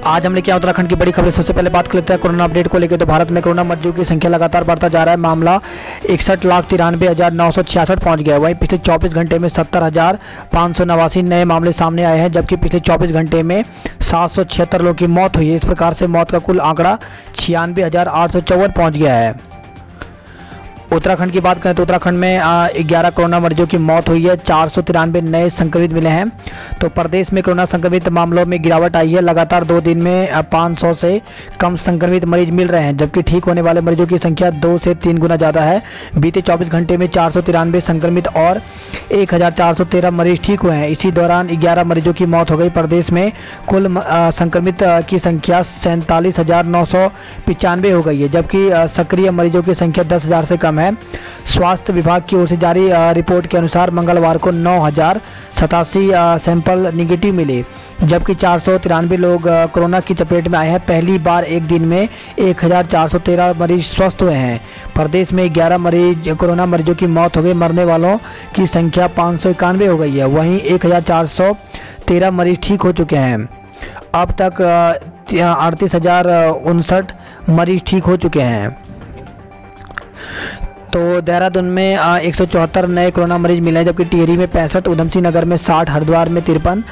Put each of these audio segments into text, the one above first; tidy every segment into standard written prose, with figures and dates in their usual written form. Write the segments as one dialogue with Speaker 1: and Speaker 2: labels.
Speaker 1: आज हम लेके आए उत्तराखंड की बड़ी खबर। सबसे पहले बात कर लेते हैं कोरोना अपडेट को लेकर। तो भारत में कोरोना मरीजों की संख्या लगातार बढ़ता जा रहा है। मामला 61,93,966 पहुंच गया है। वहीं पिछले 24 घंटे में 70,589 नए मामले सामने आए हैं, जबकि पिछले 24 घंटे में 776 लोगों की मौत हुई है। इस प्रकार से मौत का कुल आंकड़ा 96,854 पहुँच गया है। उत्तराखंड की बात करें तो उत्तराखंड में 11 कोरोना मरीजों की मौत हुई है। 493 नए संक्रमित मिले हैं। तो प्रदेश में कोरोना संक्रमित मामलों में गिरावट आई है। लगातार 2 दिन में 500 से कम संक्रमित मरीज मिल रहे हैं, जबकि ठीक होने वाले मरीजों की संख्या 2 से 3 गुना ज़्यादा है। बीते 24 घंटे में 493 संक्रमित और 1,413 मरीज ठीक हुए हैं। इसी दौरान 11 मरीजों की मौत हो गई। प्रदेश में कुल संक्रमित की संख्या 47,995 हो गई है, जबकि सक्रिय मरीजों की संख्या 10,000 से कम है। स्वास्थ्य विभाग की ओर से जारी रिपोर्ट के अनुसार मंगलवार को 9,087 सैंपल निगेटिव मिले, जबकि 493 लोग कोरोना की चपेट में आए हैं। पहली बार एक दिन में 1,413 मरीज स्वस्थ हुए हैं। प्रदेश में 11 कोरोना मरीजों की मौत हो गई। मरने वालों की संख्या 591 हो गई है। वहीं 1,413 मरीज ठीक हो चुके हैं। अब तक 38,059 मरीज ठीक हो चुके हैं। तो देहरादून में 174 नए कोरोना मरीज मिले हैं, जबकि टिहरी में 65, उधमसिंह नगर में 60, हरिद्वार में 53,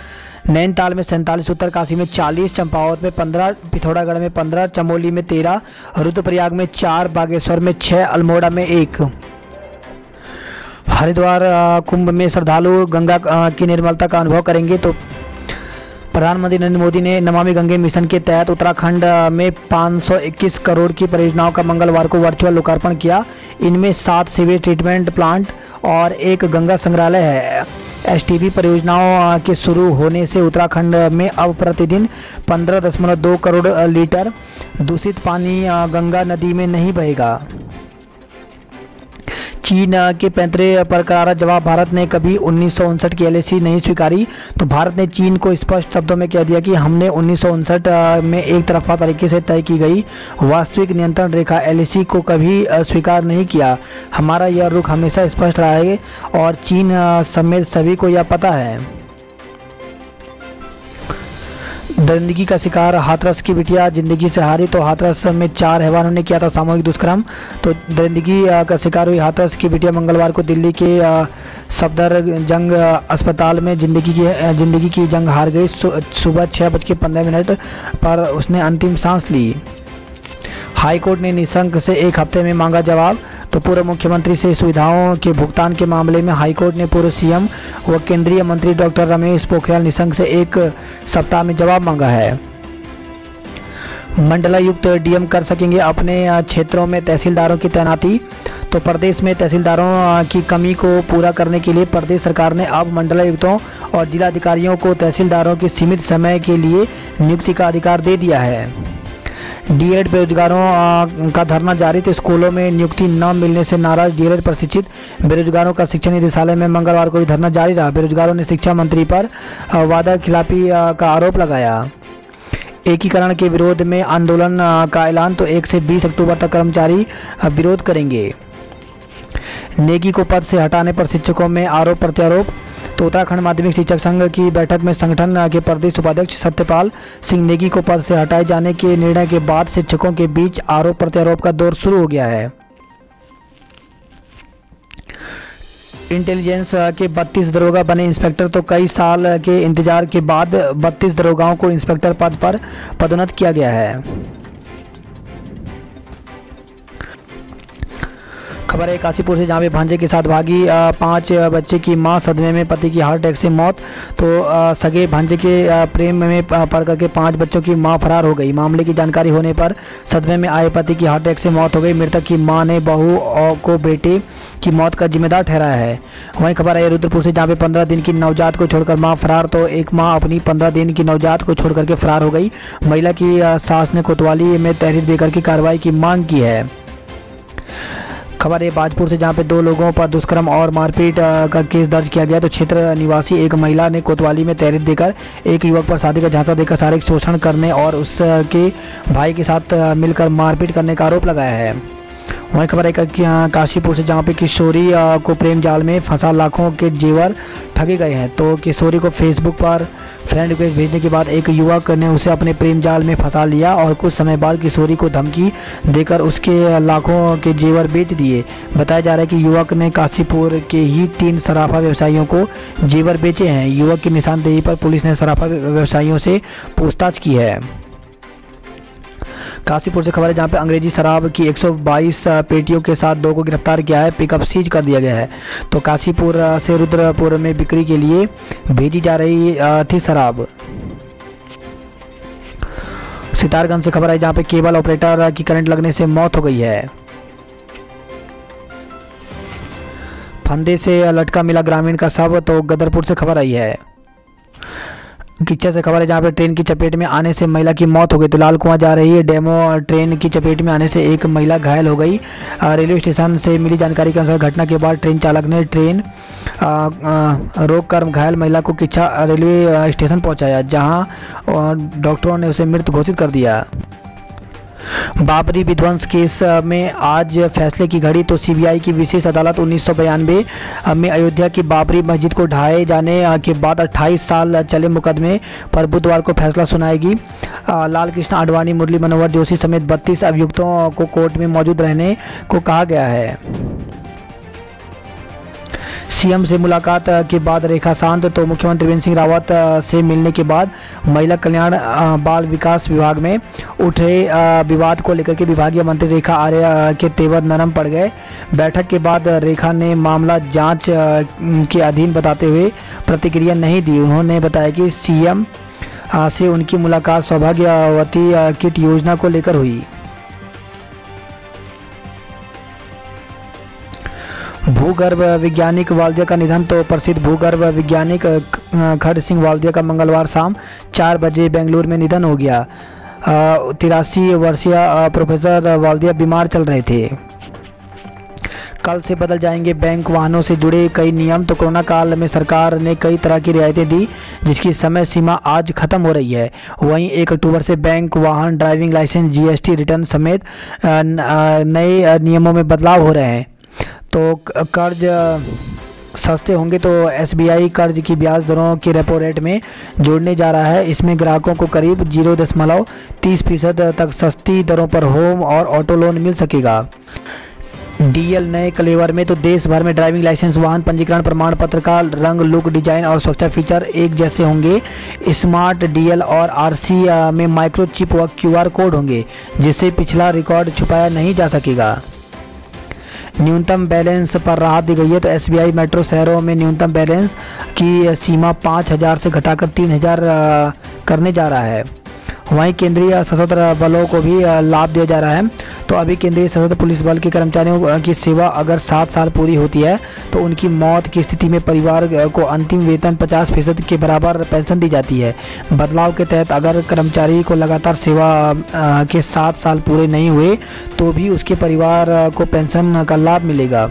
Speaker 1: नैनीताल में 47, उत्तरकाशी में 40, चंपावत में 15, पिथौरागढ़ में 15, चमोली में 13, रुद्रप्रयाग में 4, बागेश्वर में 6, अल्मोड़ा में 1। हरिद्वार कुंभ में श्रद्धालु गंगा की निर्मलता का अनुभव करेंगे। तो प्रधानमंत्री नरेंद्र मोदी ने नमामि गंगे मिशन के तहत उत्तराखंड में 521 करोड़ की परियोजनाओं का मंगलवार को वर्चुअल लोकार्पण किया। इनमें 7 सीवेज ट्रीटमेंट प्लांट और 1 गंगा संग्रहालय है। एसटीपी परियोजनाओं के शुरू होने से उत्तराखंड में अब प्रतिदिन 15.2 करोड़ लीटर दूषित पानी गंगा नदी में नहीं बहेगा। चीन के पैंतरे पर करारा जवाब। भारत ने कभी 1959 की एलएसी नहीं स्वीकारी। तो भारत ने चीन को स्पष्ट शब्दों में कह दिया कि हमने 1959 में एक तरफा तरीके से तय की गई वास्तविक नियंत्रण रेखा एलएसी को कभी स्वीकार नहीं किया। हमारा यह रुख हमेशा स्पष्ट रहा है और चीन समेत सभी को यह पता है। दरिंदगी का शिकार हाथरस की बिटिया जिंदगी से हारी। तो हाथरस में 4 हैवानों ने किया था सामूहिक दुष्कर्म। तो दरिंदगी का शिकार हुई हाथरस की बिटिया मंगलवार को दिल्ली के सफदरजंग अस्पताल में जिंदगी की जंग हार गई। सुबह 6:15 पर उसने अंतिम सांस ली। हाईकोर्ट ने निशंक से 1 हफ्ते में मांगा जवाब। तो पूर्व मुख्यमंत्री से सुविधाओं के भुगतान के मामले में हाईकोर्ट ने पूर्व सीएम व केंद्रीय मंत्री डॉक्टर रमेश पोखरियाल निशंक से 1 सप्ताह में जवाब मांगा है। मंडलायुक्त डीएम कर सकेंगे अपने क्षेत्रों में तहसीलदारों की तैनाती। तो प्रदेश में तहसीलदारों की कमी को पूरा करने के लिए प्रदेश सरकार ने अब मंडलायुक्तों और जिलाधिकारियों को तहसीलदारों के सीमित समय के लिए नियुक्ति का अधिकार दे दिया है। डीएड बेरोजगारों का धरना जारी। तो स्कूलों में नियुक्ति न मिलने से नाराज डीएड प्रशिक्षित बेरोजगारों का शिक्षा निदेशालय में मंगलवार को भी धरना जारी रहा। बेरोजगारों ने शिक्षा मंत्री पर वादा खिलाफी का आरोप लगाया। एकीकरण के विरोध में आंदोलन का ऐलान। तो 1 से 20 अक्टूबर तक कर्मचारी विरोध करेंगे। नेगी को पद से हटाने पर शिक्षकों में आरोप प्रत्यारोप। तो उत्तराखंड माध्यमिक शिक्षक संघ की बैठक में संगठन के प्रदेश उपाध्यक्ष सत्यपाल सिंह नेगी को पद से हटाए जाने के निर्णय के बाद शिक्षकों के बीच आरोप प्रत्यारोप का दौर शुरू हो गया है। इंटेलिजेंस के 32 दरोगा बने इंस्पेक्टर। तो कई साल के इंतजार के बाद 32 दरोगाओं को इंस्पेक्टर पद पर पदोन्नत किया गया है। खबर है काशीपुर से, जहाँ पे भांजे के साथ भागी 5 बच्चे की मां सदमे में, पति की हार्ट अटैक से मौत। तो सगे भांजे के प्रेम में पड़ करके 5 बच्चों की मां फरार हो गई। मामले की जानकारी होने पर सदमे में आए पति की हार्ट अटैक से मौत हो गई। मृतक की मां ने बहू को बेटे की मौत का जिम्मेदार ठहराया है। वहीं खबर है रुद्रपुर से, जहाँ पे 15 दिन की नवजात को छोड़कर मां फरार। तो एक मां अपनी 15 दिन की नवजात को छोड़ करके फरार हो गई। महिला की सास ने कोतवाली में तहरीर देकर की कार्रवाई की मांग की है। खबर है बाजपुर से, जहां पे 2 लोगों पर दुष्कर्म और मारपीट का केस दर्ज किया गया। तो क्षेत्र निवासी एक महिला ने कोतवाली में तहरीर देकर एक युवक पर शादी का झांसा देकर शारीरिक शोषण करने और उसके भाई के साथ मिलकर मारपीट करने का आरोप लगाया है। वहीं खबर है काशीपुर से, जहां पे किशोरी को प्रेम जाल में फंसा लाखों के जेवर ठगे गए हैं। तो किशोरी को फेसबुक पर फ्रेंड रिक्वेस्ट भेजने के बाद एक युवक ने उसे अपने प्रेम जाल में फंसा लिया और कुछ समय बाद किशोरी को धमकी देकर उसके लाखों के जेवर बेच दिए। बताया जा रहा है कि युवक ने काशीपुर के ही 3 सराफा व्यवसायियों को जेवर बेचे हैं। युवक की निशानदेही पर पुलिस ने सराफा व्यवसायियों से पूछताछ की है। काशीपुर से खबर है, जहां पे अंग्रेजी शराब की 122 पेटियों के साथ 2 को गिरफ्तार किया है। पिकअप सीज कर दिया गया है। तो काशीपुर से रुद्रपुर में बिक्री के लिए भेजी जा रही थी शराब। सितारगंज से खबर है, जहां पे केबल ऑपरेटर की करंट लगने से मौत हो गई है। फंदे से लटका मिला ग्रामीण का शव। तो गदरपुर से खबर आई है। किच्चा से खबर है, जहाँ पे ट्रेन की चपेट में आने से महिला की मौत हो गई। तो लाल कुआं जा रही है डेमो ट्रेन की चपेट में आने से एक महिला घायल हो गई। रेलवे स्टेशन से मिली जानकारी के अनुसार घटना के बाद ट्रेन चालक ने ट्रेन रोक कर घायल महिला को किच्चा रेलवे स्टेशन पहुंचाया, जहां डॉक्टरों ने उसे मृत घोषित कर दिया। बाबरी विध्वंस केस में आज फैसले की घड़ी। तो सीबीआई की विशेष अदालत 1992 में अयोध्या की बाबरी मस्जिद को ढाए जाने के बाद 28 साल चले मुकदमे पर बुधवार को फैसला सुनाएगी। लाल कृष्ण आडवाणी, मुरली मनोहर जोशी समेत 32 अभियुक्तों को कोर्ट में मौजूद रहने को कहा गया है। सीएम से मुलाकात के बाद रेखा शांत। तो मुख्यमंत्री त्रिवेंद्र सिंह रावत से मिलने के बाद महिला कल्याण बाल विकास विभाग में उठे विवाद को लेकर के विभागीय मंत्री रेखा आर्या के तेवर नरम पड़ गए। बैठक के बाद रेखा ने मामला जांच के अधीन बताते हुए प्रतिक्रिया नहीं दी। उन्होंने बताया कि सीएम से उनकी मुलाकात सौभाग्यवती किट योजना को लेकर हुई। भूगर्भ वैज्ञानिक वाल्दिया का निधन। तो प्रसिद्ध भूगर्भ वैज्ञानिक खड़ सिंह वाल्दिया का मंगलवार शाम 4 बजे बेंगलुरु में निधन हो गया। 83 वर्षीय प्रोफेसर वाल्दिया बीमार चल रहे थे। कल से बदल जाएंगे बैंक वाहनों से जुड़े कई नियम। तो कोरोना काल में सरकार ने कई तरह की रियायतें दी, जिसकी समय सीमा आज खत्म हो रही है। वहीं 1 अक्टूबर से बैंक वाहन, ड्राइविंग लाइसेंस, जीएसटी रिटर्न समेत नए नियमों में बदलाव हो रहे हैं। तो कर्ज सस्ते होंगे। तो एसबीआई कर्ज की ब्याज दरों की रेपो रेट में जोड़ने जा रहा है। इसमें ग्राहकों को करीब 0.30% तक सस्ती दरों पर होम और ऑटो लोन मिल सकेगा। डीएल नए क्लेवर में। तो देश भर में ड्राइविंग लाइसेंस, वाहन पंजीकरण प्रमाण पत्र का रंग, लुक, डिजाइन और सुरक्षा फीचर एक जैसे होंगे। स्मार्ट डीएल और आरसी में माइक्रोचिप व क्यूआर कोड होंगे, जिससे पिछला रिकॉर्ड छुपाया नहीं जा सकेगा। न्यूनतम बैलेंस पर राहत दी गई है। तो एसबीआई मेट्रो शहरों में न्यूनतम बैलेंस की सीमा 5,000 से घटाकर 3,000 करने जा रहा है। वहीं केंद्रीय सशस्त्र बलों को भी लाभ दिया जा रहा है। तो अभी केंद्रीय सशस्त्र पुलिस बल के कर्मचारियों की सेवा अगर 7 साल पूरी होती है तो उनकी मौत की स्थिति में परिवार को अंतिम वेतन 50% के बराबर पेंशन दी जाती है। बदलाव के तहत अगर कर्मचारी को लगातार सेवा के 7 साल पूरे नहीं हुए तो भी उसके परिवार को पेंशन का लाभ मिलेगा।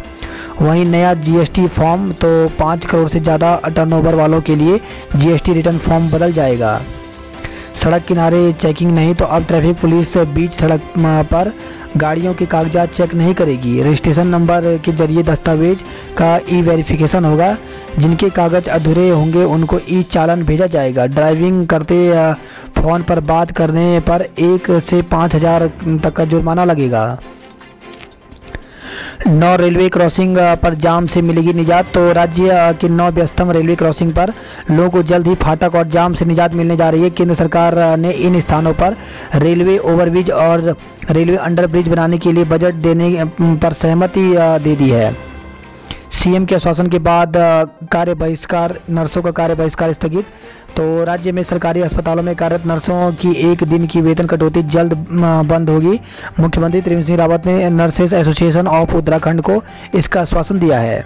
Speaker 1: वहीं नया जीएसटी फॉर्म। तो 5 करोड़ से ज़्यादा टर्नओवर वालों के लिए जीएसटी रिटर्न फॉर्म बदल जाएगा। सड़क किनारे चेकिंग नहीं। तो अब ट्रैफिक पुलिस बीच सड़क पर गाड़ियों के कागजात चेक नहीं करेगी। रजिस्ट्रेशन नंबर के जरिए दस्तावेज का ई वेरिफिकेशन होगा। जिनके कागज अधूरे होंगे उनको ई चालान भेजा जाएगा। ड्राइविंग करते फ़ोन पर बात करने पर 1 से 5,000 तक का जुर्माना लगेगा। 9 रेलवे क्रॉसिंग पर जाम से मिलेगी निजात। तो राज्य के 9 व्यस्तम रेलवे क्रॉसिंग पर लोगों को जल्द ही फाटक और जाम से निजात मिलने जा रही है। केंद्र सरकार ने इन स्थानों पर रेलवे ओवरब्रिज और रेलवे अंडरब्रिज बनाने के लिए बजट देने पर सहमति दे दी है। सीएम के आश्वासन के बाद कार्य बहिष्कार, नर्सों का कार्य बहिष्कार स्थगित। तो राज्य में सरकारी अस्पतालों में कार्यरत नर्सों की 1 दिन की वेतन कटौती जल्द बंद होगी। मुख्यमंत्री त्रिवेंद्र सिंह रावत ने नर्सेस एसोसिएशन ऑफ उत्तराखंड को इसका आश्वासन दिया है।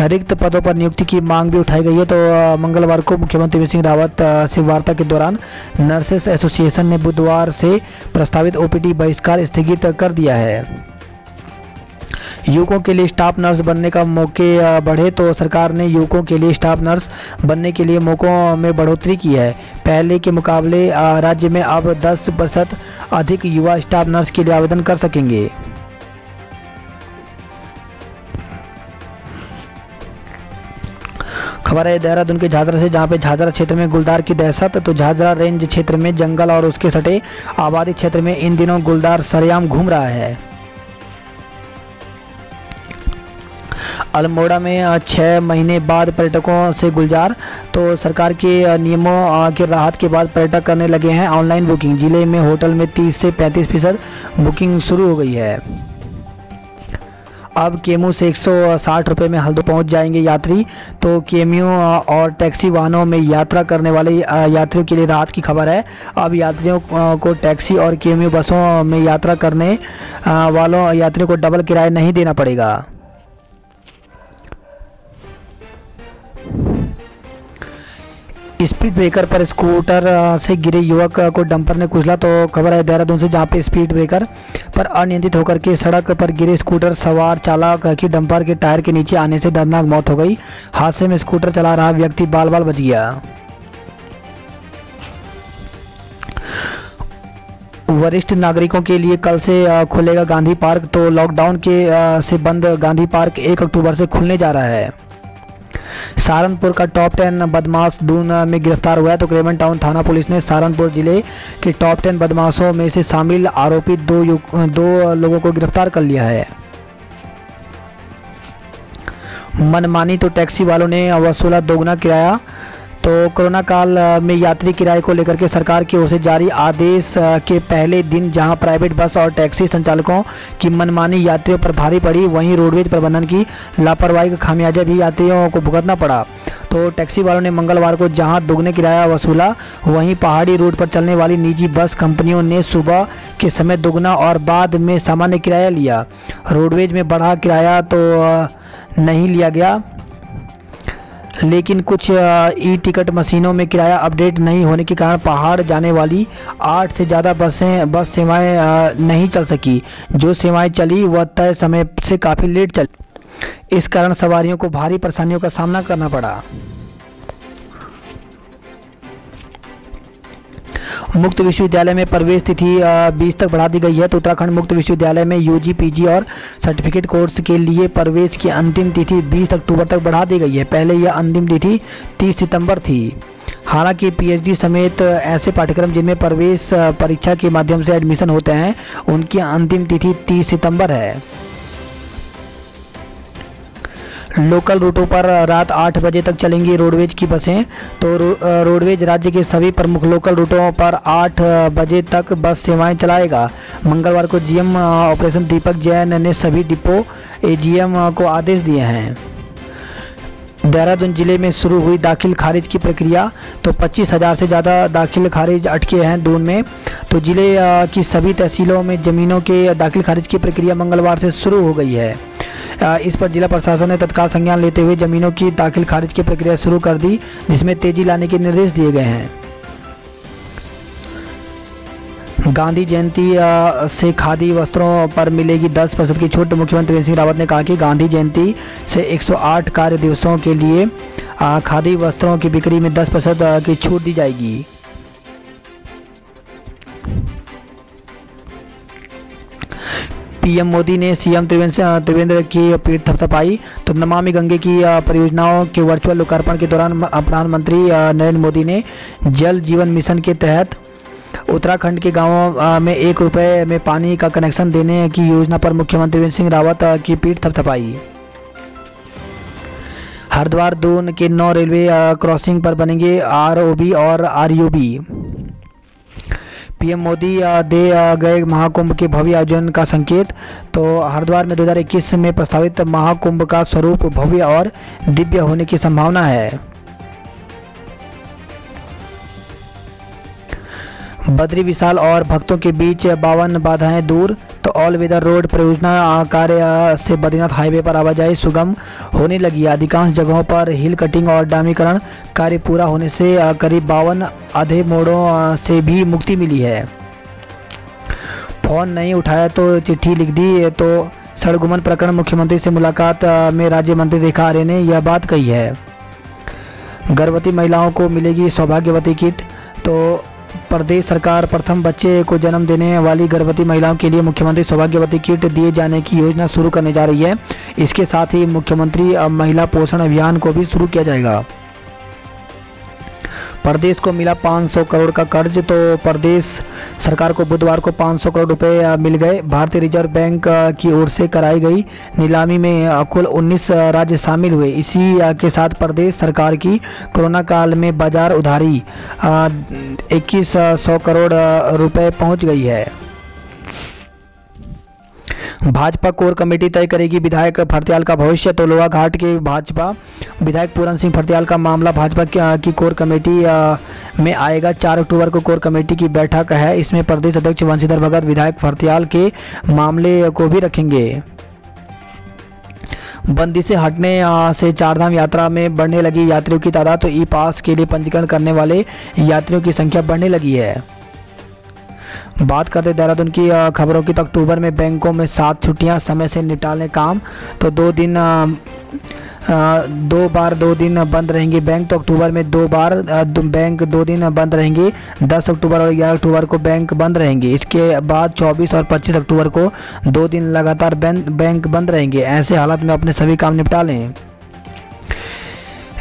Speaker 1: रिक्त पदों पर नियुक्ति की मांग भी उठाई गई है। तो मंगलवार को मुख्यमंत्री त्रिवेंद्र सिंह रावत से वार्ता के दौरान नर्सेस एसोसिएशन ने बुधवार से प्रस्तावित ओपीडी बहिष्कार स्थगित कर दिया है। युवकों के लिए स्टाफ नर्स बनने का मौके बढ़े। तो सरकार ने युवकों के लिए स्टाफ नर्स बनने के लिए मौकों में बढ़ोतरी की है। पहले के मुकाबले राज्य में अब 10% अधिक युवा स्टाफ नर्स के लिए आवेदन कर सकेंगे। खबर है देहरादून के झाझरा से, जहां पे झाझरा क्षेत्र में गुलदार की दहशत। तो झाझरा रेंज क्षेत्र में जंगल और उसके सटे आबादी क्षेत्र में इन दिनों गुलदार सरेआम घूम रहा है। अल्मोड़ा में 6 महीने बाद पर्यटकों से गुलजार। तो सरकार के नियमों के राहत के बाद पर्यटक करने लगे हैं ऑनलाइन बुकिंग। जिले में होटल में 30 से 35% बुकिंग शुरू हो गई है। अब केमू से 160 रुपये में हल्द्वानी पहुंच जाएंगे यात्री। तो केमू और टैक्सी वाहनों में यात्रा करने वाले यात्रियों के लिए राहत की खबर है। अब यात्रियों को टैक्सी और केमू बसों में यात्रा करने वालों यात्रियों को डबल किराया नहीं देना पड़ेगा। स्पीड ब्रेकर पर स्कूटर से गिरे युवक को डंपर ने कुचला। तो खबर है देहरादून से, जहां पे स्पीड ब्रेकर पर अनियंत्रित होकर के सड़क पर गिरे स्कूटर सवार चालक की डंपर के टायर के नीचे आने से दर्दनाक मौत हो गई। हादसे में स्कूटर चला रहा व्यक्ति बाल बाल बच गया। वरिष्ठ नागरिकों के लिए कल से खुलेगा गांधी पार्क। तो लॉकडाउन के से बंद गांधी पार्क 1 अक्टूबर से खुलने जा रहा है। सहारनपुर का टॉप 10 बदमाश दून में गिरफ्तार हुआ है। तो क्रेमन टाउन थाना पुलिस ने सहारनपुर जिले के टॉप 10 बदमाशों में से शामिल आरोपी दो लोगों को गिरफ्तार कर लिया है। मनमानी तो टैक्सी वालों ने वसूला दोगुना किराया। तो कोरोना काल में यात्री किराए को लेकर के सरकार की ओर से जारी आदेश के पहले दिन जहां प्राइवेट बस और टैक्सी संचालकों की मनमानी यात्रियों पर भारी पड़ी, वहीं रोडवेज प्रबंधन की लापरवाही का खामियाजा भी यात्रियों को भुगतना पड़ा। तो टैक्सी वालों ने मंगलवार को जहां दोगुने किराया वसूला, वहीं पहाड़ी रूट पर चलने वाली निजी बस कंपनियों ने सुबह के समय दोगुना और बाद में सामान्य किराया लिया। रोडवेज में बढ़ा किराया तो नहीं लिया गया, लेकिन कुछ ई टिकट मशीनों में किराया अपडेट नहीं होने के कारण पहाड़ जाने वाली 8 से ज़्यादा बस सेवाएं नहीं चल सकी। जो सेवाएं चली वह तय समय से काफ़ी लेट चली। इस कारण सवारियों को भारी परेशानियों का सामना करना पड़ा। मुक्त विश्वविद्यालय में प्रवेश तिथि 20 तक बढ़ा दी गई है। तो उत्तराखंड मुक्त विश्वविद्यालय में यूजी, पीजी और सर्टिफिकेट कोर्स के लिए प्रवेश की अंतिम तिथि 20 अक्टूबर तक बढ़ा दी गई है। पहले यह अंतिम तिथि 30 सितंबर थी। हालांकि पीएचडी समेत ऐसे पाठ्यक्रम जिनमें प्रवेश परीक्षा के माध्यम से एडमिशन होते हैं, उनकी अंतिम तिथि 30 सितंबर है। लोकल रूटों पर रात 8 बजे तक चलेंगी रोडवेज की बसें। तो रोडवेज राज्य के सभी प्रमुख लोकल रूटों पर 8 बजे तक बस सेवाएं चलाएगा। मंगलवार को जीएम ऑपरेशन दीपक जैन ने सभी डिपो एजीएम को आदेश दिए हैं। देहरादून जिले में शुरू हुई दाखिल खारिज की प्रक्रिया। तो 25,000 से ज़्यादा दाखिल खारिज अटके हैं दून में। तो जिले की सभी तहसीलों में ज़मीनों के दाखिल खारिज की प्रक्रिया मंगलवार से शुरू हो गई है। इस पर जिला प्रशासन ने तत्काल संज्ञान लेते हुए जमीनों की दाखिल खारिज की प्रक्रिया शुरू कर दी, जिसमें तेजी लाने के निर्देश दिए गए हैं। गांधी जयंती से खादी वस्त्रों पर मिलेगी 10% की छूट। मुख्यमंत्री त्रिवेंद्र सिंह रावत ने कहा कि गांधी जयंती से 108 कार्य दिवसों के लिए खादी वस्त्रों की बिक्री में 10% की छूट दी जाएगी। पीएम मोदी ने सीएम त्रिवेंद्र की पीठ थपथपाई। तो नमामि गंगे की परियोजनाओं के वर्चुअल लोकार्पण के दौरान प्रधानमंत्री नरेंद्र मोदी ने जल जीवन मिशन के तहत उत्तराखंड के गांवों में 1 रुपये में पानी का कनेक्शन देने की योजना पर मुख्यमंत्री त्रिवेंद्र सिंह रावत की पीठ थपथपाई। हरिद्वार दून के 9 रेलवे क्रॉसिंग पर बनेंगे आरओबी और आरयूबी। पीएम मोदी दे गए महाकुंभ के भव्य आयोजन का संकेत। तो हरिद्वार में 2021 में प्रस्तावित महाकुंभ का स्वरूप भव्य और दिव्य होने की संभावना है। बद्री विशाल और भक्तों के बीच 52 बाधाएं दूर। तो ऑल वेदर रोड परियोजना कार्य से बद्रीनाथ हाईवे पर आवाजाही सुगम होने लगी। अधिकांश जगहों पर हिल कटिंग और डामरीकरण कार्य पूरा होने से करीब 52 आधे मोड़ों से भी मुक्ति मिली है। फोन नहीं उठाया तो चिट्ठी लिख दी। तो सड़गुमन प्रकरण मुख्यमंत्री से मुलाकात में राज्य मंत्री रेखा आर्य ने यह बात कही है। गर्भवती महिलाओं को मिलेगी सौभाग्यवती किट। तो प्रदेश सरकार प्रथम बच्चे को जन्म देने वाली गर्भवती महिलाओं के लिए मुख्यमंत्री सौभाग्यवती किट दिए जाने की योजना शुरू करने जा रही है। इसके साथ ही मुख्यमंत्री महिला पोषण अभियान को भी शुरू किया जाएगा। प्रदेश को मिला 500 करोड़ का कर्ज। तो प्रदेश सरकार को बुधवार को 500 करोड़ रुपए मिल गए। भारतीय रिजर्व बैंक की ओर से कराई गई नीलामी में कुल 19 राज्य शामिल हुए। इसी के साथ प्रदेश सरकार की कोरोना काल में बाजार उधारी 2100 करोड़ रुपए पहुंच गई है। भाजपा कोर कमेटी तय करेगी विधायक फर्त्याल का भविष्य। तो लोहाघाट के भाजपा विधायक पूरन सिंह फर्त्याल का मामला भाजपा की कोर कमेटी में आएगा। 4 अक्टूबर को कोर कमेटी की बैठक है। इसमें प्रदेश अध्यक्ष वंशीधर भगत विधायक फर्त्याल के मामले को भी रखेंगे। बंदी से हटने से चारधाम यात्रा में बढ़ने लगी यात्रियों की तादाद। तो ई पास के लिए पंजीकरण करने वाले यात्रियों की संख्या बढ़ने लगी है। बात करते देहरादून की खबरों की। तो अक्टूबर में बैंकों में 7 छुट्टियां समय से निपटाने काम। तो 2 दिन बंद रहेंगे बैंक। तो अक्टूबर में 2 बार बैंक 2 दिन बंद रहेंगे। 10 अक्टूबर और 11 अक्टूबर को बैंक बंद रहेंगे। इसके बाद 24 और 25 अक्टूबर को 2 दिन लगातार बैंक बंद रहेंगे। ऐसे हालात में अपने सभी काम निपटा लें।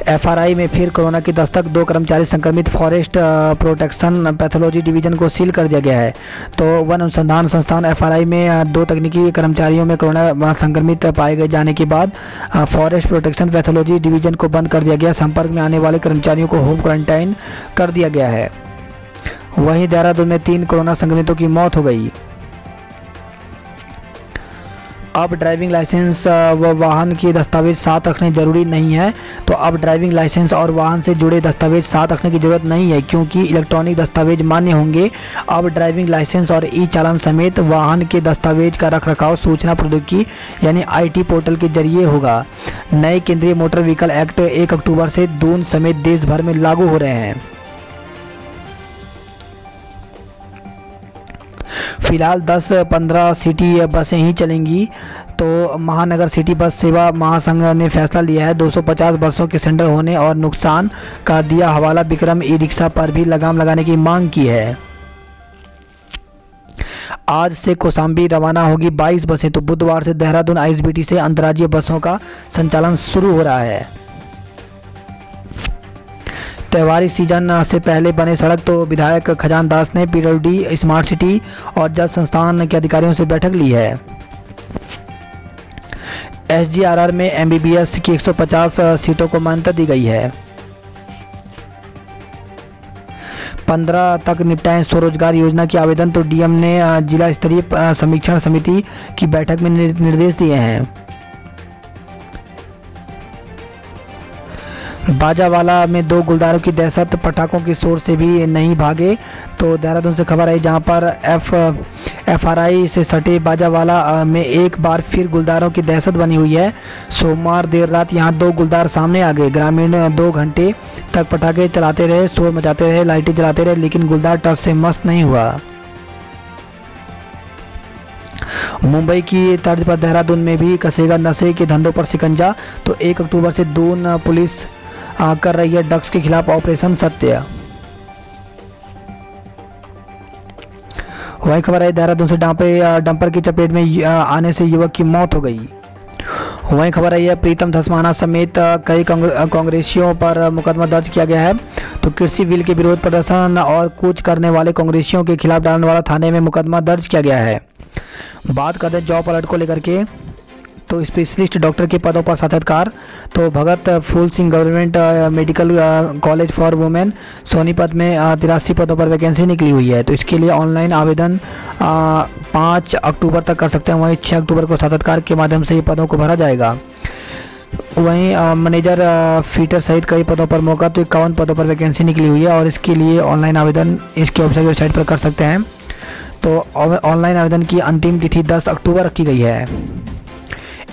Speaker 1: एफआरआई में फिर कोरोना की दस्तक। 2 कर्मचारी संक्रमित। फॉरेस्ट प्रोटेक्शन पैथोलॉजी डिवीजन को सील कर दिया गया है। तो वन अनुसंधान संस्थान एफआरआई में 2 तकनीकी कर्मचारियों में कोरोना संक्रमित पाए गए जाने के बाद फॉरेस्ट प्रोटेक्शन पैथोलॉजी डिवीजन को बंद कर दिया गया। संपर्क में आने वाले कर्मचारियों को होम क्वारंटाइन कर दिया गया है। वहीं देहरादून में 3 कोरोना संक्रमितों की मौत हो गई। अब ड्राइविंग लाइसेंस व वाहन के दस्तावेज साथ रखने जरूरी नहीं है। तो अब ड्राइविंग लाइसेंस और वाहन से जुड़े दस्तावेज साथ रखने की जरूरत नहीं है, क्योंकि इलेक्ट्रॉनिक दस्तावेज मान्य होंगे। अब ड्राइविंग लाइसेंस और ई चालान समेत वाहन के दस्तावेज का रखरखाव सूचना प्रौद्योगिकी यानी IT पोर्टल के जरिए होगा। नए केंद्रीय मोटर व्हीकल एक्ट 1 अक्टूबर से दून समेत देश भर में लागू हो रहे हैं। फिलहाल 10-15 सिटी बसें ही चलेंगी। तो महानगर सिटी बस सेवा महासंघ ने फैसला लिया है। 250 बसों के सेंटर होने और नुकसान का दिया हवाला। विक्रम ई रिक्शा पर भी लगाम लगाने की मांग की है। आज से कौशाम्बी रवाना होगी 22 बसें। तो बुधवार से देहरादून ISBT से अंतर्राज्यीय बसों का संचालन शुरू हो रहा है। त्योहारी सीजन से पहले बने सड़क। तो विधायक खजान दास ने PWD स्मार्ट सिटी और जल संस्थान के अधिकारियों से बैठक ली है। SGRR में MBBS की 150 सीटों को मान्यता दी गई है। 15 तक निपटाएं स्वरोजगार योजना के आवेदन। तो DM ने जिला स्तरीय समीक्षण समिति की बैठक में निर्देश दिए हैं। बाजावाला में 2 गुलदारों की दहशत। पटाखों की शोर से भी नहीं भागे। तो देहरादून से खबर आई, जहां पर FRI से सटे बाजावाला में एक बार फिर गुलदारों की दहशत बनी हुई है। सोमवार देर रात यहां 2 गुलदार सामने आ गए। ग्रामीण 2 घंटे तक पटाखे चलाते रहे, शोर मचाते रहे, लाइटें जलाते रहे, लेकिन गुलदार टच से मस्त नहीं हुआ। मुंबई की तर्ज पर देहरादून में भी कसेगा नशे के धंधों पर शिकंजा। तो 1 अक्टूबर से दून पुलिस कर रही है ड्रग्स के खिलाफ ऑपरेशन सत्य। वही खबर है, देहरादून से डंपर की चपेट में आने से युवक की मौत हो गई। वही खबर है, प्रीतम धसमाना समेत कई कांग्रेसियों पर मुकदमा दर्ज किया गया है। तो कृषि बिल के विरोध प्रदर्शन और कूच करने वाले कांग्रेसियों के खिलाफ डालनवाला थाने में मुकदमा दर्ज किया गया है। बात करते हैं जॉब अलर्ट को लेकर के। तो स्पेशलिस्ट डॉक्टर के पदों पर साक्षात्कार। तो Bhagat Phool Singh government medical college for women Sonipat में 83 पदों पर वैकेंसी निकली हुई है। तो इसके लिए ऑनलाइन आवेदन 5 अक्टूबर तक कर सकते हैं। वहीं 6 अक्टूबर को साक्षात्कार के माध्यम से ये पदों को भरा जाएगा। वहीं मैनेजर फीटर सहित कई पदों पर मौका। तो 51 पदों पर वैकेंसी निकली हुई है और इसके लिए ऑनलाइन आवेदन इसके ऑफिशियल वेबसाइट पर कर सकते हैं। तो ऑनलाइन आवेदन की अंतिम तिथि 10 अक्टूबर रखी गई है।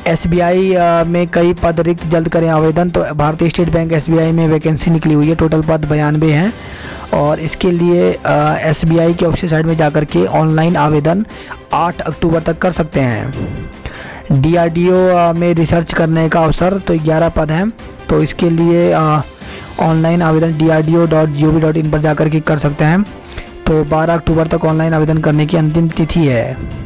Speaker 1: SBI में कई पद रिक्त, जल्द करें आवेदन। तो भारतीय स्टेट बैंक SBI में वैकेंसी निकली हुई है। टोटल पद 92 हैं और इसके लिए SBI के ऑफिशियल साइट में जाकर के ऑनलाइन आवेदन 8 अक्टूबर तक कर सकते हैं। DRDO में रिसर्च करने का अवसर। तो 11 पद हैं। तो इसके लिए ऑनलाइन आवेदन drdo.gov.in पर जाकर के कर सकते हैं। तो 12 अक्टूबर तक ऑनलाइन आवेदन करने की अंतिम तिथि है।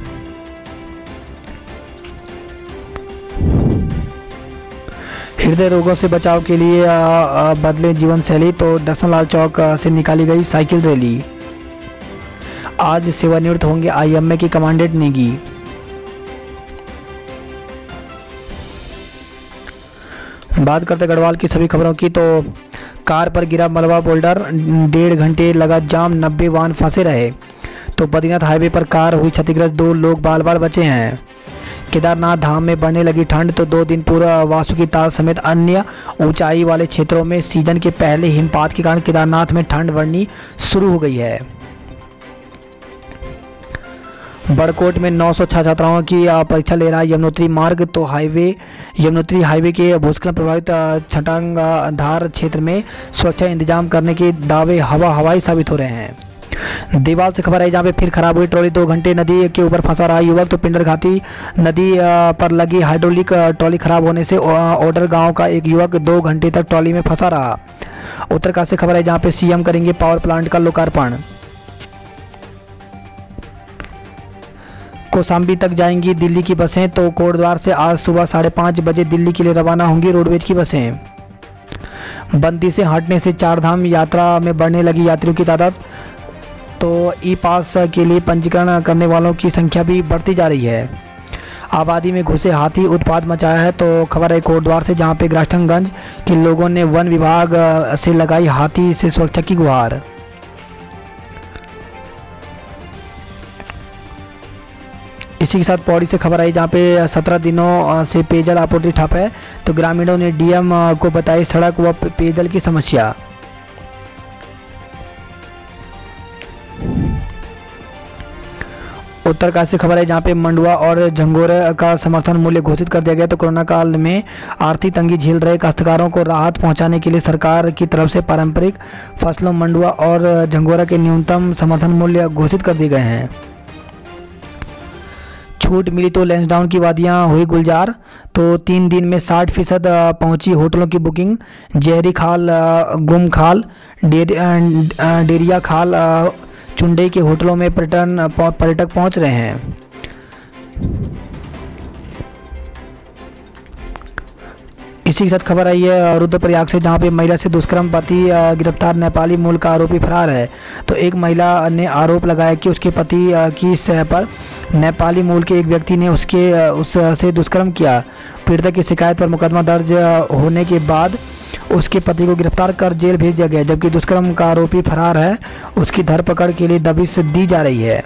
Speaker 1: हृदय रोगों से बचाव के लिए बदले जीवन शैली, तो दर्शन लाल चौक से निकाली गई साइकिल रैली। आज सेवानिवृत्त होंगे आईएमए के कमांडेंट नेगी। बात करते गढ़वाल की सभी खबरों की, तो कार पर गिरा मलबा बोल्डर, 1.5 घंटे लगा जाम, 90 वाहन फंसे रहे। तो बद्रीनाथ हाईवे पर कार हुई क्षतिग्रस्त, 2 लोग बाल बाल बचे हैं। केदारनाथ धाम में बढ़ने लगी ठंड, तो 2 दिन पूर्व वासुकी ताल समेत अन्य ऊंचाई वाले क्षेत्रों में सीजन के पहले हिमपात के कारण केदारनाथ में ठंड बढ़नी शुरू हो गई है। बड़कोट में 906 छात्राओं की परीक्षा ले रहा है यमुनोत्री मार्ग, तो यमुनोत्री हाईवे के भूस्खलन प्रभावित छटांगधार क्षेत्र में सुरक्षा इंतजाम करने के दावे हवाई साबित हो रहे हैं। देवाल से खबर आई जहां पे फिर खराब हुई ट्रॉली, 2 घंटे नदी के ऊपर फंसा रहा युवक, तो पिंडर घाटी नदी पर लगी हाइड्रोलिक ट्रॉली खराब होने से ओडर गांव का एक युवक 2 घंटे तक ट्रॉली में फंसा रहा। उत्तरकाशी से खबर आई जहां पे सीएम करेंगे पावर प्लांट का लोकार्पण। कौशाम्बी तक जाएंगी दिल्ली की बसें, तो कोटद्वार से आज सुबह 5:30 बजे दिल्ली के लिए रवाना होंगी रोडवेज की बसें। बंदी से हटने से 4 धाम यात्रा में बढ़ने लगी यात्रियों की तादाद, तो ई पास के लिए पंजीकरण करने वालों की संख्या भी बढ़ती जा रही है। आबादी में घुसे हाथी उत्पात मचाया है, तो खबर है कोटद्वार से जहां पे ग्राष्टनगंज के लोगों ने वन विभाग से लगाई हाथी से सुरक्षा की गुहार। इसी के साथ पौड़ी से खबर आई जहाँ पे 17 दिनों से पेयजल आपूर्ति ठप है, तो ग्रामीणों ने डीएम को बताई सड़क व पेयजल की समस्या। उत्तरकाशी से खबर है जहाँ पे मंडुआ और झंगोरे का समर्थन मूल्य घोषित कर दिया गया, तो कोरोना काल में आर्थिक तंगी झेल रहे काश्तकारों को राहत पहुंचाने के लिए सरकार की तरफ से पारंपरिक फसलों मंडुआ और झंगोरा के न्यूनतम समर्थन मूल्य घोषित कर दिए गए हैं। छूट मिली तो लैंसडाउन की वादियां हुई गुलजार, तो 3 दिन में 60% पहुंची होटलों की बुकिंग। जहरी खाल, गुम खाल, डेरिया खाल, चुंडई के होटलों में पर्यटक पहुंच रहे हैं। इसी के साथ खबर आई है रुद्रप्रयाग से जहां पे महिला से दुष्कर्म, पति गिरफ्तार, नेपाली मूल का आरोपी फरार है। तो एक महिला ने आरोप लगाया कि उसके पति की सह पर नेपाली मूल के एक व्यक्ति ने उससे दुष्कर्म किया। पीड़िता की शिकायत पर मुकदमा दर्ज होने के बाद उसके पति को गिरफ्तार कर जेल भेज दिया गया, जबकि दुष्कर्म का आरोपी फरार है। उसकी धरपकड़ के लिए दबिश दी जा रही है।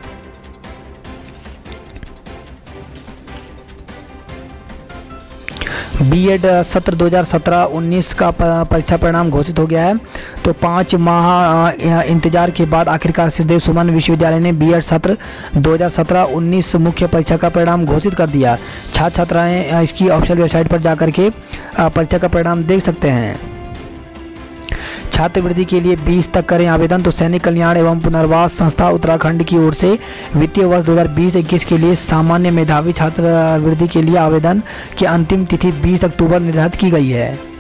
Speaker 1: बीएड सत्र 2017-19 का परीक्षा परिणाम घोषित हो गया है, तो 5 माह इंतजार के बाद आखिरकार श्रीदेव सुमन विश्वविद्यालय ने बीएड सत्र 2017-19 मुख्य परीक्षा का परिणाम घोषित कर दिया। छात्र छात्राएं इसकी ऑफिशियल वेबसाइट पर जाकर के परीक्षा का परिणाम देख सकते हैं। छात्रवृत्ति के लिए 20 तक करें आवेदन, तो सैनिक कल्याण एवं पुनर्वास संस्था उत्तराखंड की ओर से वित्तीय वर्ष 2020-21 के लिए सामान्य मेधावी छात्रवृत्ति के लिए आवेदन की अंतिम तिथि 20 अक्टूबर निर्धारित की गई है।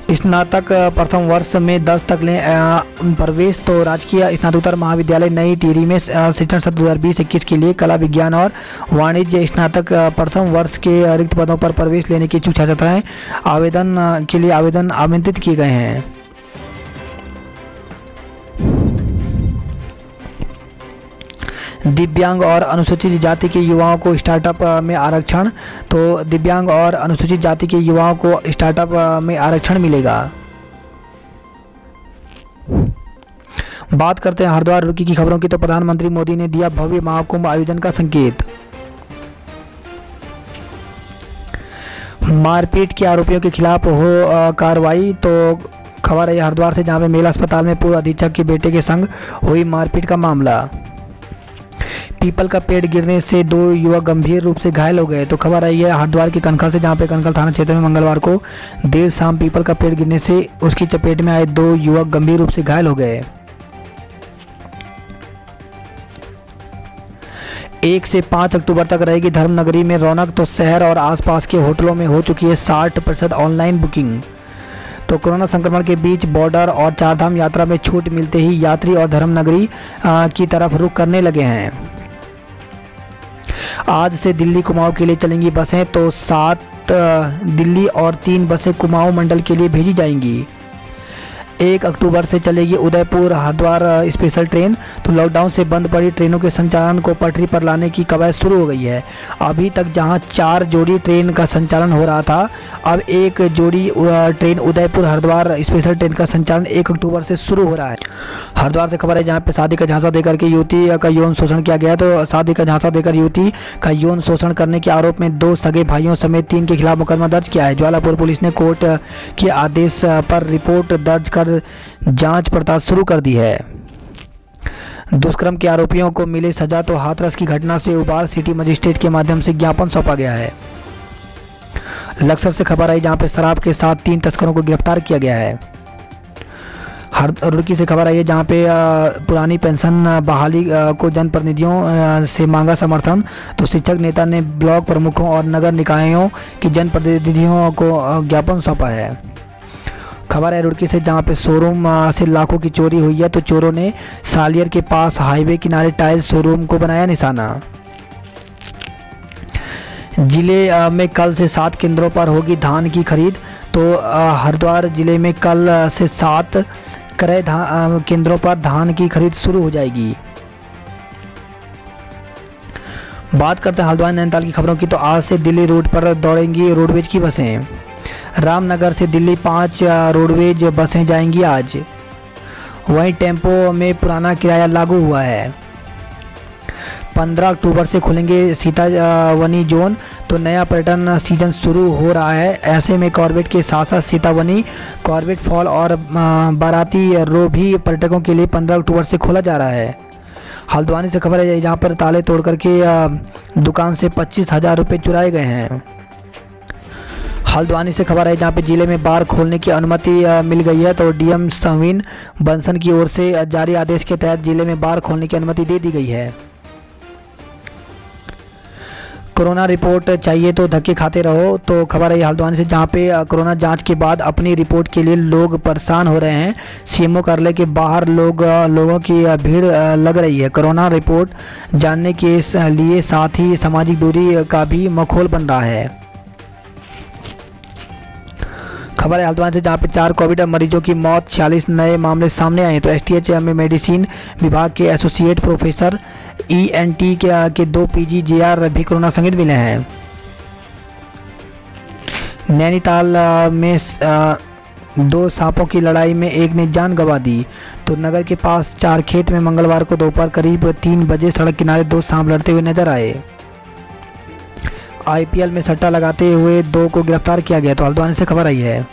Speaker 1: स्नातक प्रथम वर्ष में 10 तक लें प्रवेश, तो राजकीय स्नातकोत्तर महाविद्यालय नई टिहरी में शिक्षण सत्र 2020-21 के लिए कला विज्ञान और वाणिज्य स्नातक प्रथम वर्ष के रिक्त पदों पर प्रवेश लेने के इच्छुक छात्र छात्राएं आवेदन के लिए आवेदन आमंत्रित किए गए हैं। दिव्यांग और अनुसूचित जाति के युवाओं को स्टार्टअप में आरक्षण, तो दिव्यांग और अनुसूचित जाति के युवाओं को स्टार्टअप में आरक्षण मिलेगा। बात करते हैं हरिद्वार रुड़की की खबरों की, तो प्रधानमंत्री मोदी ने दिया भव्य महाकुंभ आयोजन का संकेत। मारपीट के आरोपियों के खिलाफ हो कार्रवाई, तो खबर है हरिद्वार से जहां पे मेला अस्पताल में पूर्व अधीक्षक के बेटे के संग हुई मारपीट का मामला। पीपल का पेड़ गिरने से 2 युवक गंभीर रूप से घायल हो गए, तो खबर आई है हरिद्वार के कनखल से जहां पे कनखल थाना क्षेत्र में मंगलवार को देर शाम पीपल का पेड़ गिरने से उसकी चपेट में आए 2 युवक गंभीर रूप से घायल हो गए। 1 से 5 अक्टूबर तक रहेगी धर्मनगरी में रौनक, तो शहर और आसपास के होटलों में हो चुकी है 60% ऑनलाइन बुकिंग। तो कोरोना संक्रमण के बीच बॉर्डर और चारधाम यात्रा में छूट मिलते ही यात्री और धर्मनगरी की तरफ रुख करने लगे हैं। आज से दिल्ली कुमाऊं के लिए चलेंगी बसें, तो 7 दिल्ली और 3 बसें कुमाऊं मंडल के लिए भेजी जाएंगी। 1 अक्टूबर से चलेगी उदयपुर हरिद्वार स्पेशल ट्रेन। तो लॉकडाउन से बंद पड़ी ट्रेनों के संचालन को पटरी पर लाने की कवायद शुरू हो गई है। अभी तक जहां 4 जोड़ी ट्रेन का संचालन हो रहा था, अब 1 जोड़ी train Udaipur Haridwar special train का संचालन 1 अक्टूबर से शुरू हो रहा है। हरिद्वार से खबर है जहां पे शादी का झांसा देकर के युवती का यौन शोषण किया गया। तो शादी का झांसा देकर युवती का यौन शोषण करने के आरोप में 2 सगे भाइयों समेत 3 के खिलाफ मुकदमा दर्ज किया है। ज्वालापुर पुलिस ने कोर्ट के आदेश पर रिपोर्ट दर्ज कर जांच पड़ताल शुरू कर दी है। दुष्कर्म के आरोपियों को मिली सजा। तो हाथरस की घटना से उबार सिटी मजिस्ट्रेट के माध्यम से ज्ञापन सौंपा गया है। लक्सर से खबर आई जहां पे शराब के साथ 3 तस्करों को गिरफ्तार किया गया है। रुड़की से खबर आई है जहां पे पुरानी पेंशन बहाली को जनप्रतिनिधियों से मांगा समर्थन। तो शिक्षक नेता ने ब्लॉक प्रमुखों और नगर निकायों की जनप्रतिनिधियों को ज्ञापन सौंपा है। खबर है रुड़की से जहां पे शोरूम से लाखों की चोरी हुई है। तो चोरों ने सालियर के पास हाईवे किनारे टाइल्स शोरूम को बनाया निशाना। जिले में कल से 7 केंद्रों पर होगी धान की खरीद। तो हरिद्वार जिले में कल से 7 क्रय केंद्रों पर धान की खरीद शुरू हो जाएगी। बात करते हैं हल्द्वानी नैनीताल की खबरों की। तो आज से दिल्ली रूट पर दौड़ेंगी रोडवेज की बसें। रामनगर से दिल्ली 5 रोडवेज बसें जाएंगी आज। वहीं टेम्पो में पुराना किराया लागू हुआ है। 15 अक्टूबर से खुलेंगे सीतावनी जोन। तो नया पर्यटन सीजन शुरू हो रहा है। ऐसे में कॉर्बेट के साथ साथ सीतावनी, कॉर्बेट फॉल और बाराती रो भी पर्यटकों के लिए 15 अक्टूबर से खोला जा रहा है। हल्द्वानी से खबर है जहाँ पर ताले तोड़ करके दुकान से 25,000 रुपये चुराए गए हैं। हल्द्वानी से खबर है जहाँ पे जिले में बार खोलने की अनुमति मिल गई है। तो डीएम संविन बंसन की ओर से जारी आदेश के तहत जिले में बार खोलने की अनुमति दे दी गई है। कोरोना रिपोर्ट चाहिए तो धक्के खाते रहो। तो खबर है हल्द्वानी से जहाँ पे कोरोना जांच के बाद अपनी रिपोर्ट के लिए लोग परेशान हो रहे हैं। सीएमओ कार्यालय के बाहर लोगों की भीड़ लग रही है कोरोना रिपोर्ट जानने के लिए। साथ ही सामाजिक दूरी का भी माहौल बन रहा है। खबर है हल्द्वानी से जहाँ पे 4 कोविड मरीजों की मौत, 46 नए मामले सामने आए। तो एसटीएच में मेडिसिन विभाग के एसोसिएट प्रोफेसर ईएनटी के 2 पीजीजेआर भी कोरोना संक्रमित मिले हैं। नैनीताल में 2 सांपों की लड़ाई में एक ने जान गंवा दी। तो नगर के पास 4 खेत में मंगलवार को दोपहर करीब 3 बजे सड़क किनारे 2 सांप लड़ते हुए नजर आए। आईपीएल में सट्टा लगाते हुए 2 को गिरफ्तार किया गया। तो हल्द्वानी से खबर आई है।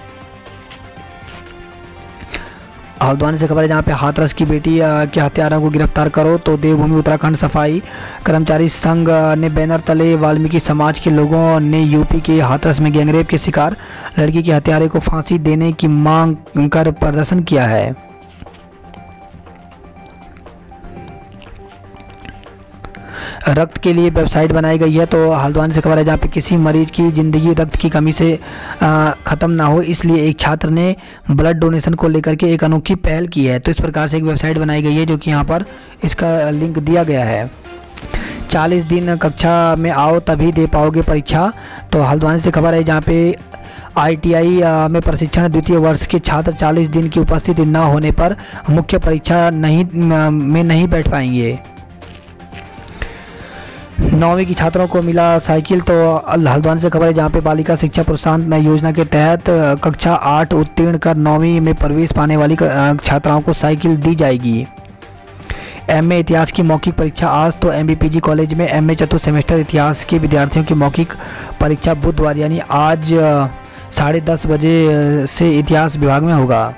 Speaker 1: हल्द्वानी से खबर है जहाँ पे हाथरस की बेटी के हत्यारों को गिरफ्तार करो। तो देवभूमि उत्तराखंड सफाई कर्मचारी संघ ने बैनर तले वाल्मीकि समाज के लोगों ने यूपी के हाथरस में गैंगरेप के शिकार लड़की के हत्यारे को फांसी देने की मांग कर प्रदर्शन किया है। रक्त के लिए वेबसाइट बनाई गई है। तो हल्द्वानी से खबर है जहाँ पे किसी मरीज की ज़िंदगी रक्त की कमी से ख़त्म ना हो, इसलिए एक छात्र ने ब्लड डोनेशन को लेकर के एक अनोखी पहल की है। तो इस प्रकार से एक वेबसाइट बनाई गई है जो कि यहाँ पर इसका लिंक दिया गया है। 40 दिन कक्षा में आओ तभी दे पाओगे परीक्षा। तो हल्द्वानी से खबर है जहाँ पे आईटीआई में प्रशिक्षण द्वितीय वर्ष के छात्र 40 दिन की उपस्थिति न होने पर मुख्य परीक्षा में नहीं बैठ पाएंगे। 9वीं की छात्रों को मिला साइकिल। तो हल्द्वानी से खबर है जहाँ पे बालिका शिक्षा प्रोत्साहन योजना के तहत कक्षा 8 उत्तीर्ण कर 9वीं में प्रवेश पाने वाली छात्राओं को साइकिल दी जाएगी। एमए इतिहास की मौखिक परीक्षा आज। तो एमबीपीजी कॉलेज में एमए चतुर्थ सेमेस्टर इतिहास के विद्यार्थियों की मौखिक परीक्षा बुधवार यानी आज 10:30 बजे से इतिहास विभाग में होगा।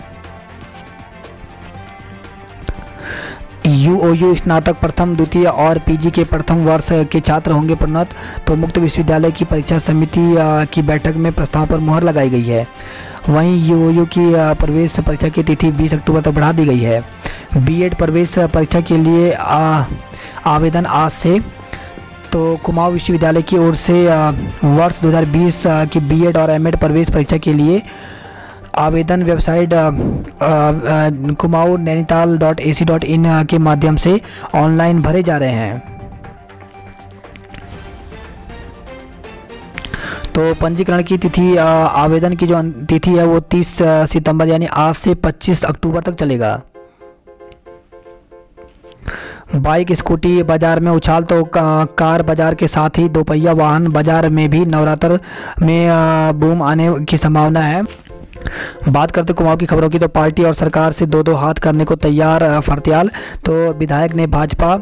Speaker 1: यूओयू स्नातक प्रथम, द्वितीय और पीजी के प्रथम वर्ष के छात्र होंगे प्रोन्नत। तो मुक्त विश्वविद्यालय की परीक्षा समिति की बैठक में प्रस्ताव पर मुहर लगाई गई है। वहीं यूओयू की प्रवेश परीक्षा की तिथि 20 अक्टूबर तक बढ़ा दी गई है। बीएड प्रवेश परीक्षा के लिए आवेदन आज से। तो कुमाऊं विश्वविद्यालय की ओर से वर्ष 2020 की बीएड और एमएड प्रवेश परीक्षा के लिए आवेदन वेबसाइट कुमाऊं nainital.ac.in के माध्यम से ऑनलाइन भरे जा रहे हैं। तो पंजीकरण की तिथि, आवेदन की जो तिथि है वो 30 सितंबर यानी आज से 25 अक्टूबर तक चलेगा। बाइक स्कूटी बाजार में उछाल, तो कार बाजार के साथ ही दोपहिया वाहन बाजार में भी नवरात्र में बूम आने की संभावना है। बात करते कुमाऊं की खबरों की, तो पार्टी और सरकार से दो हाथ करने को तैयार फरत्याल। तो विधायक ने भाजपा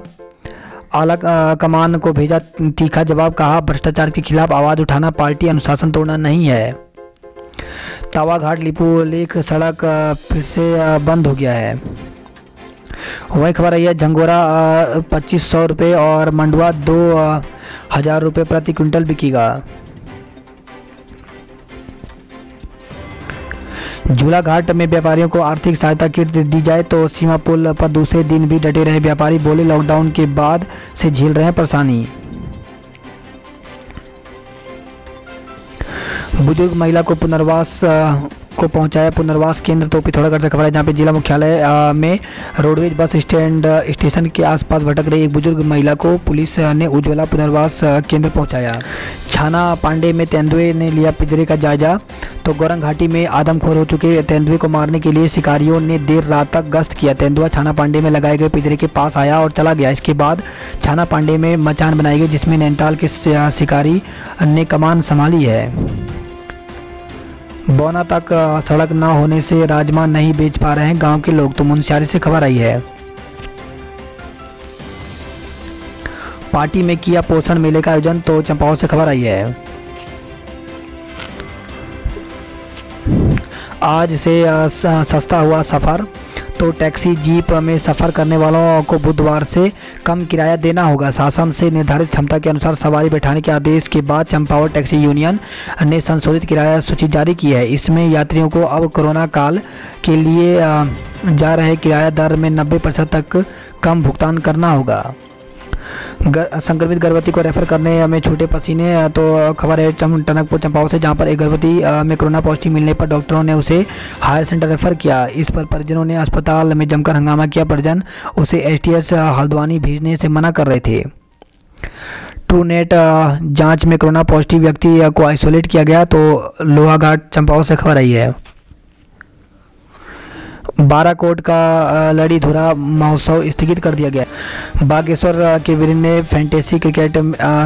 Speaker 1: आला कमान को भेजा तीखा जवाब, कहा भ्रष्टाचार के खिलाफ आवाज उठाना पार्टी अनुशासन तोड़ना नहीं है। तावाघाट लिपुलेख सड़क फिर से बंद हो गया है। वही खबर आई है, झंगोरा 2500 रुपये और मंडुआ 2000 रुपये प्रति क्विंटल बिकेगा। झूलाघाट में व्यापारियों को आर्थिक सहायता किट दी जाए, तो सीमा पुल पर दूसरे दिन भी डटे रहे व्यापारी, बोले लॉकडाउन के बाद से झेल रहे हैं परेशानी। बुजुर्ग महिला को पुनर्वास को पहुंचाया पुनर्वास केंद्र। तो पिथौरागढ़ से खबर है, जहां पे जिला मुख्यालय में रोडवेज बस स्टैंड स्टेशन के आसपास भटक रही एक बुजुर्ग महिला को पुलिस ने उज्ज्वला पुनर्वास केंद्र पहुंचाया। छाना पांडे में तेंदुए ने लिया पिंजरे का जायजा। तो गौरंग घाटी में आदमखोर हो चुके तेंदुए को मारने के लिए शिकारियों ने देर रात तक गश्त किया। तेंदुआ छाना पांडे में लगाए गए पिंजरे के पास आया और चला गया। इसके बाद छाना पांडे में मचान बनाई गई, जिसमें नैनीताल के शिकारी ने कमान संभाली है। बौना तक सड़क न होने से राजमा नहीं बेच पा रहे हैं गांव के लोग। तो मुनस्यारी से खबर आई है, पार्टी में किया पोषण मेले का आयोजन। तो चंपावत से खबर आई है, आज से सस्ता हुआ सफ़र। तो टैक्सी जीप में सफ़र करने वालों को बुधवार से कम किराया देना होगा। शासन से निर्धारित क्षमता के अनुसार सवारी बैठाने के आदेश के बाद चंपावत टैक्सी यूनियन ने संशोधित किराया सूची जारी की है। इसमें यात्रियों को अब कोरोना काल के लिए जा रहे किराया दर में 90% तक कम भुगतान करना होगा। संक्रमित गर्भवती को रेफर करने में छूटे पसीने। तो खबर है टनकपुर चंपावत से, जहां पर एक गर्भवती में कोरोना पॉजिटिव मिलने पर डॉक्टरों ने उसे हायर सेंटर रेफर किया। इस पर परिजनों ने अस्पताल में जमकर हंगामा किया। परिजन उसे एसटीएस हल्द्वानी भेजने से मना कर रहे थे। ट्रूनेट जांच में कोरोना पॉजिटिव व्यक्ति को आइसोलेट किया गया। तो लोहाघाट चंपावत से खबर आई है, बाराकोट का लड़ी धुरा महोत्सव स्थगित कर दिया गया। बागेश्वर के वीरेंद्र ने फैंटेसी क्रिकेट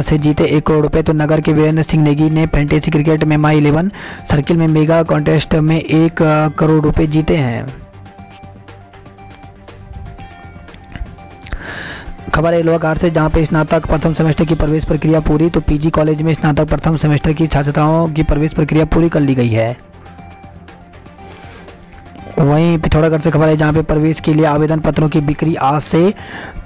Speaker 1: से जीते 1 करोड़ रुपए। तो नगर के वीरेंद्र सिंह नेगी ने फैंटेसी क्रिकेट में माई 11 सर्किल में मेगा कॉन्टेस्ट में 1 करोड़ रुपए जीते हैं। खबर है लोहाघाट से, जहां पे स्नातक प्रथम सेमेस्टर की प्रवेश प्रक्रिया पूरी। तो पीजी कॉलेज में स्नातक प्रथम सेमेस्टर की छात्राओं की प्रवेश प्रक्रिया पूरी कर ली गई है। वहीं पिथौरागढ़ से खबर है, जहां पे प्रवेश के लिए आवेदन पत्रों की बिक्री आज से।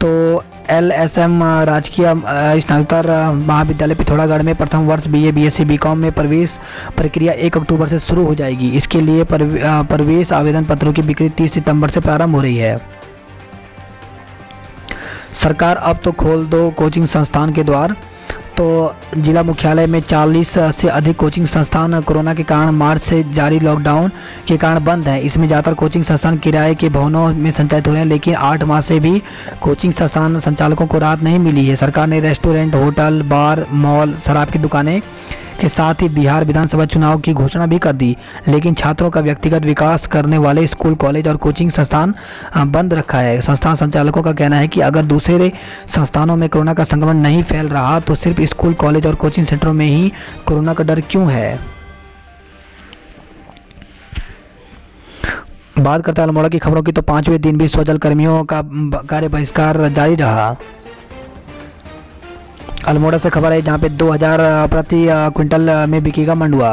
Speaker 1: तो LSM राजकीय स्नातकोत्तर महाविद्यालय पिथौरागढ़ में प्रथम वर्ष BA BSc BCom में प्रवेश प्रक्रिया 1 अक्टूबर से शुरू हो जाएगी। इसके लिए प्रवेश आवेदन पत्रों की बिक्री 30 सितंबर से प्रारंभ हो रही है। सरकार अब तो खोल दो कोचिंग संस्थान के द्वार। तो जिला मुख्यालय में 40 से अधिक कोचिंग संस्थान कोरोना के कारण मार्च से जारी लॉकडाउन के कारण बंद हैं। इसमें ज़्यादातर कोचिंग संस्थान किराए के भवनों में संचालित हो रहे हैं, लेकिन 8 माह से भी कोचिंग संस्थान संचालकों को राहत नहीं मिली है। सरकार ने रेस्टोरेंट, होटल, बार, मॉल, शराब की दुकानें के साथ ही बिहार विधानसभा चुनाव की घोषणा भी कर दी, लेकिन छात्रों का व्यक्तिगत विकास करने वाले स्कूल, कॉलेज और कोचिंग संस्थान बंद रखा है। संस्थान संचालकों का कहना है कि अगर दूसरे संस्थानों में कोरोना का संक्रमण नहीं फैल रहा तो सिर्फ स्कूल, कॉलेज और कोचिंग सेंटरों में ही कोरोना का डर क्यों है। बात करते हैं अल्मोड़ा की खबरों की, तो 5वें दिन भी स्वजल कर्मियों का कार्य बहिष्कार जारी रहा। अल्मोड़ा से खबर है, जहां पे 2000 प्रति क्विंटल में बिकेगा मंडुआ।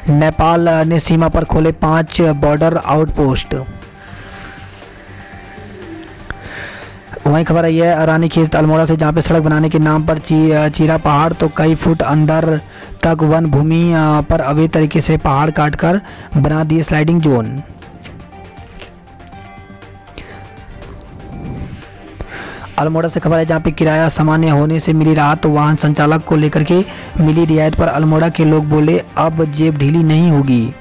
Speaker 1: नेपाल ने सीमा पर खोले 5 बॉर्डर आउटपोस्ट। वहीं खबर आई है रानीखेत अल्मोड़ा से, जहां पे सड़क बनाने के नाम पर चीरा पहाड़। तो कई फुट अंदर तक वन भूमि पर अवैध तरीके से पहाड़ काटकर बना दिए स्लाइडिंग जोन। अल्मोड़ा से खबर है, जहां पे किराया सामान्य होने से मिली राहत। तो वाहन संचालक को लेकर के मिली रियायत पर अल्मोड़ा के लोग बोले अब जेब ढीली नहीं होगी।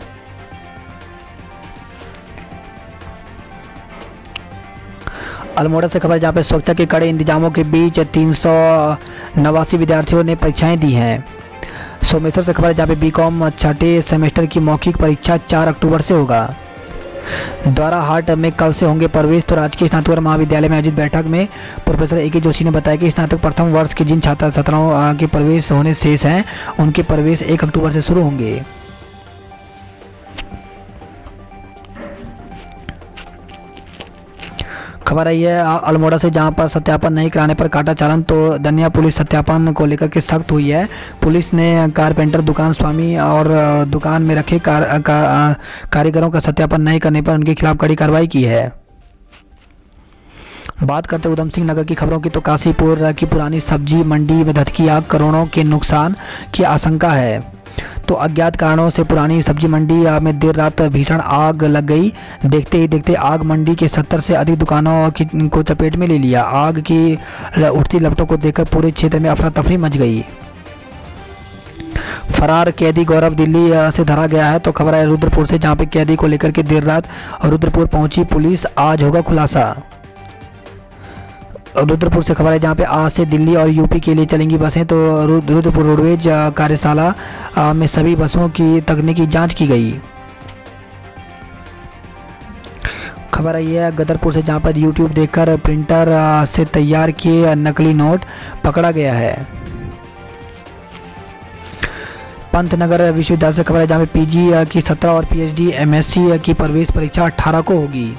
Speaker 1: अल्मोड़ा से खबर है, जहां पे सुरक्षा के कड़े इंतजामों के बीच 389 विद्यार्थियों ने परीक्षाएं दी हैं। सोमेश्वर से खबर है जहाँ पे बीकॉम छठे सेमेस्टर की मौखिक परीक्षा 4 अक्टूबर से होगा। द्वारा हाट में कल से होंगे प्रवेश। तो राजकीय स्नातकोत्तर महाविद्यालय में आयोजित बैठक में प्रोफेसर ए के जोशी ने बताया कि स्नातक प्रथम वर्ष के जिन छात्र छात्राओं के प्रवेश होने शेष हैं उनके प्रवेश 1 अक्टूबर से शुरू होंगे। खबर आई है अल्मोड़ा से जहां पर सत्यापन नहीं कराने पर काटा चालान। तो दनिया पुलिस सत्यापन को लेकर के सख्त हुई है। पुलिस ने कारपेंटर दुकान स्वामी और दुकान में रखे कारीगरों का सत्यापन नहीं करने पर उनके खिलाफ कड़ी कार्रवाई की है। बात करते उधम सिंह नगर की खबरों की, तो काशीपुर की पुरानी सब्जी मंडी में धधकी आग, करोड़ों के नुकसान की आशंका है। तो अज्ञात कारणों से पुरानी सब्जी मंडी में देर रात भीषण आग लग गई। देखते ही देखते आग मंडी के 70 से अधिक दुकानों को चपेट में ले लिया। आग की उठती लपटों को देखकर पूरे क्षेत्र में अफरा तफरी मच गई। फरार कैदी गौरव दिल्ली से धरा गया है। तो खबर है रुद्रपुर से जहां पे कैदी को लेकर के देर रात रुद्रपुर पहुंची पुलिस, आज होगा खुलासा। रुद्रपुर से खबर है जहां पे आज से दिल्ली और यूपी के लिए चलेंगी बसें। तो रुद्रपुर रोडवेज कार्यशाला में सभी बसों की तकनीकी जांच की गई। खबर आई है गदरपुर से जहां पर यूट्यूब देखकर प्रिंटर से तैयार किए नकली नोट पकड़ा गया है। पंतनगर विश्वविद्यालय से खबर है जहां पे पीजी की 17 और पीएचडी एमएससी की प्रवेश परीक्षा 18 को होगी।